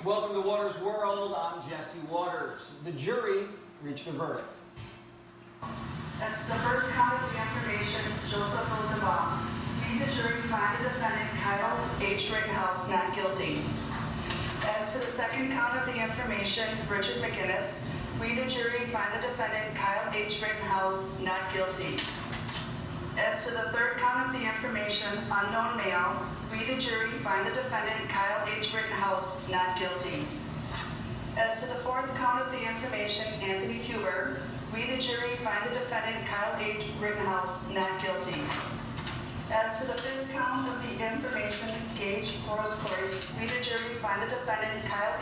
Welcome to Waters World. I'm Jesse Waters. The jury reached a verdict. As to the first count of the information, Joseph Rosenbaum, we, the jury, find the defendant Kyle H. Rittenhouse not guilty. As to the second count of the information, Richard McGinnis, we, the jury, find the defendant Kyle H. Rittenhouse not guilty. As to the third count of the information, unknown male, we, the jury, find the defendant Kyle H. Rittenhouse not guilty. As to the fourth count of the information, Anthony Huber, we, the jury, find the defendant Kyle H. Rittenhouse not guilty. As to the fifth count of the information, Gage Roscoe, we, the jury, find the defendant Kyle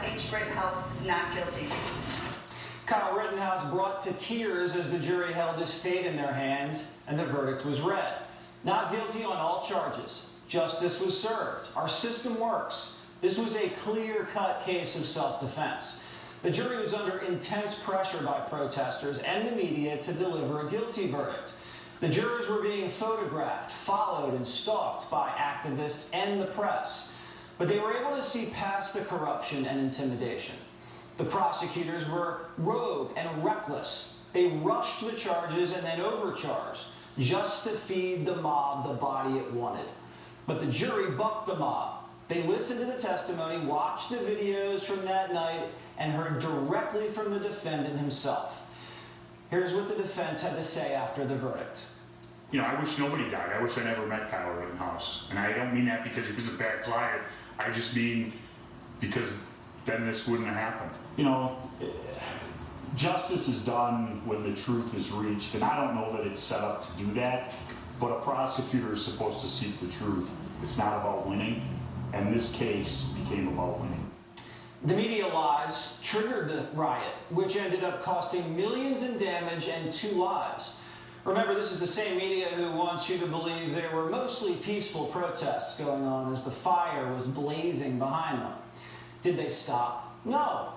H. Rittenhouse not guilty. Kyle Rittenhouse brought to tears as the jury held his fate in their hands and the verdict was read. Not guilty on all charges. Justice was served. Our system works. This was a clear-cut case of self-defense. The jury was under intense pressure by protesters and the media to deliver a guilty verdict. The jurors were being photographed, followed, and stalked by activists and the press. But they were able to see past the corruption and intimidation. The prosecutors were rogue and reckless. They rushed the charges and then overcharged just to feed the mob the body it wanted. But the jury bucked the mob. They listened to the testimony, watched the videos from that night, and heard directly from the defendant himself. Here's what the defense had to say after the verdict. You know, I wish nobody died. I wish I never met Kyle Rittenhouse. And I don't mean that because he was a bad client. I just mean because then this wouldn't have happened. You know, justice is done when the truth is reached, and I don't know that it's set up to do that, but a prosecutor is supposed to seek the truth. It's not about winning, and this case became about winning. The media lies triggered the riot, which ended up costing millions in damage and 2 lives. Remember, this is the same media who wants you to believe there were mostly peaceful protests going on as the fire was blazing behind them. Did they stop? No.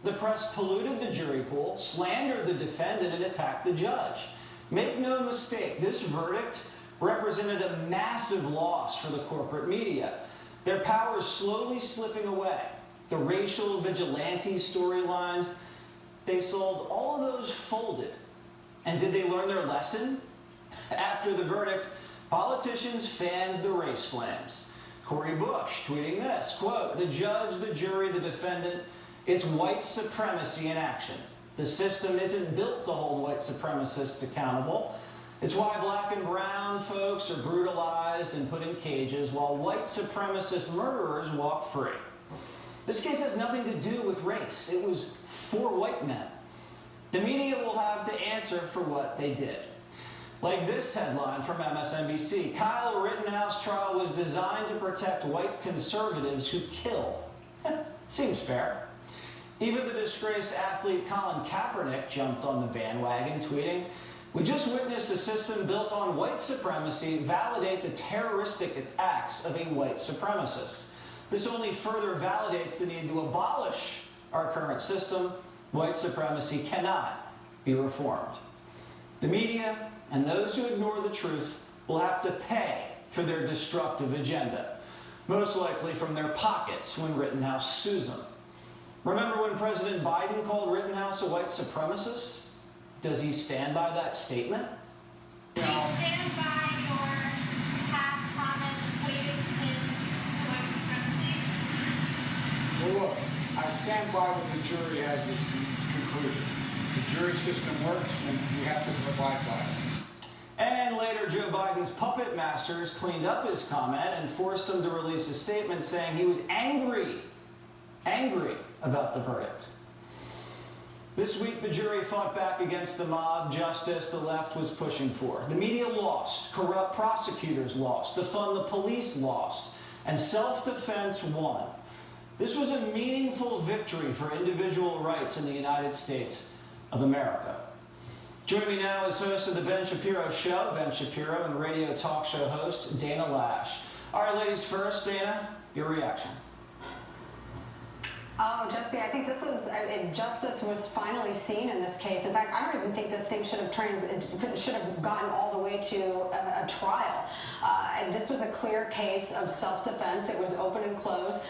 The press polluted the jury pool, slandered the defendant, and attacked the judge. Make no mistake, this verdict represented a massive loss for the corporate media. Their power is slowly slipping away. The racial vigilante storylines they sold, all of those folded. And did they learn their lesson? After the verdict, politicians fanned the race flames. Cori Bush tweeting this, quote, "The judge, the jury, the defendant, it's white supremacy in action. The system isn't built to hold white supremacists accountable. It's why black and brown folks are brutalized and put in cages while white supremacist murderers walk free." This case has nothing to do with race. It was for white men. The media will have to answer for what they did. Like this headline from MSNBC, Kyle Rittenhouse trial was designed to protect white conservatives who kill. Seems fair. Even the disgraced athlete Colin Kaepernick jumped on the bandwagon, tweeting, "We just witnessed a system built on white supremacy validate the terroristic acts of a white supremacist. This only further validates the need to abolish our current system. White supremacy cannot be reformed." The media and those who ignore the truth will have to pay for their destructive agenda, most likely from their pockets when Rittenhouse sues them. Remember when President Biden called Rittenhouse a white supremacist? Does he stand by that statement? Do you stand by your past comments equating him to white supremacy? Well, look, I stand by what the jury has concluded. The jury system works, and we have to abide by it. And later, Joe Biden's puppet masters cleaned up his comment and forced him to release a statement saying he was angry about the verdict. This week, the jury fought back against the mob justice the left was pushing for. The media lost, corrupt prosecutors lost, defund the police lost, and self-defense won. This was a meaningful victory for individual rights in the United States of America. Joining me now is host of the Ben Shapiro Show, Ben Shapiro, and radio talk show host Dana Lash. All right, ladies first, Dana, your reaction. Oh, Jesse, I think this is justice was finally seen in this case. In fact, I don't even think this thing should have gotten all the way to a trial. And this was a clear case of self-defense. It was open and closed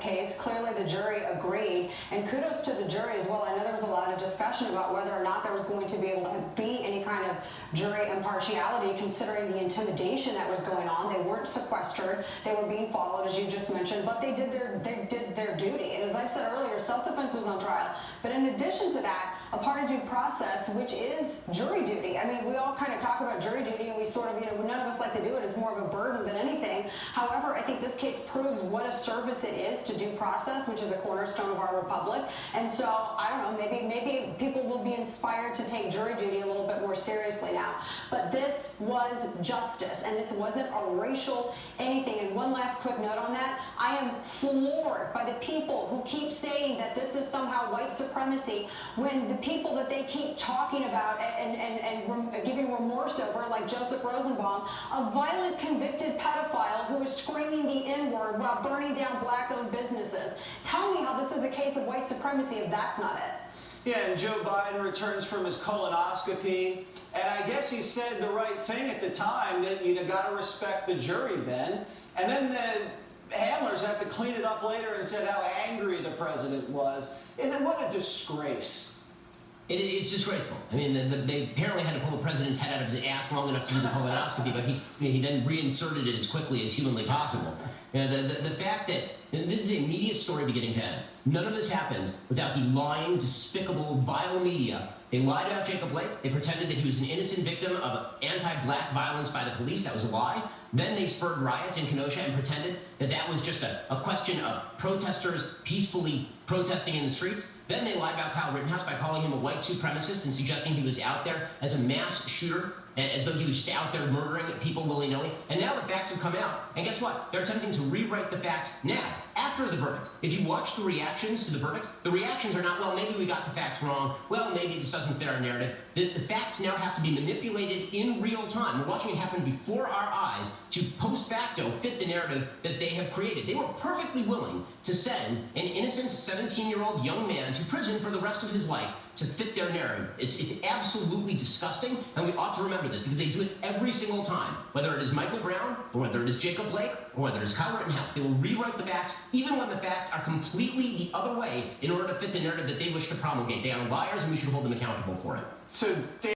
case. Clearly, the jury agreed, and kudos to the jury as well. I know there was a lot of discussion about whether or not there was going to be able to be any kind of jury impartiality, considering the intimidation that was going on. They weren't sequestered; they were being followed, as you just mentioned. But they did their duty. And as I've said earlier, self-defense was on trial. But in addition to that, a part of due process, which is jury duty. I mean, we all kind of talk about jury duty, and we sort of, none of us like to do it. It's more of a burden than anything. However, I think this case proves what a service it is to due process, which is a cornerstone of our republic. And so, I don't know, maybe people will be inspired to take jury duty a little bit more seriously now. But this was justice, and this wasn't a racial anything. And one last quick note on that, I am floored by the people who keep saying that this is somehow white supremacy when the people that they keep talking about and giving remorse over, like Joseph Rosenbaum, a violent convicted pedophile who is screaming the N-word while burning down black-owned businesses. Tell me how this is a case of white supremacy if that's not it. Yeah, and Joe Biden returns from his colonoscopy, and I guess he said the right thing at the time, that you got to respect the jury, Ben. And then the handlers have to clean it up later and said how angry the president was. What a disgrace. It's disgraceful. I mean, they apparently had to pull the president's head out of his ass long enough to do the colonoscopy, but he then reinserted it as quickly as humanly possible. The fact that this is a media story beginning head. None of this happened without the lying, despicable, vile media. They lied about Jacob Blake. They pretended that he was an innocent victim of anti-black violence by the police. That was a lie. Then they spurred riots in Kenosha and pretended that that was just a question of protesters peacefully protesting in the streets. Then they lied about Kyle Rittenhouse by calling him a white supremacist and suggesting he was out there as a mass shooter, as though he was out there murdering people willy-nilly. And now the facts have come out. And guess what? They're attempting to rewrite the facts now, after the verdict. If you watch the reactions to the verdict, the reactions are not, well, maybe we got the facts wrong. Well, maybe this doesn't fit our narrative. The facts now have to be manipulated in real time. We're watching it happen before our eyes to post facto fit the narrative that they have created. They were perfectly willing to send an innocent 17-year-old young man to prison for the rest of his life to fit their narrative. It's absolutely disgusting, and we ought to remember this because they do it every single time. Whether it is Michael Brown, or whether it is Jacob Blake, or whether it is Kyle Rittenhouse, they will rewrite the facts even when the facts are completely the other way in order to fit the narrative that they wish to promulgate. They are liars, and we should hold them accountable for it. So,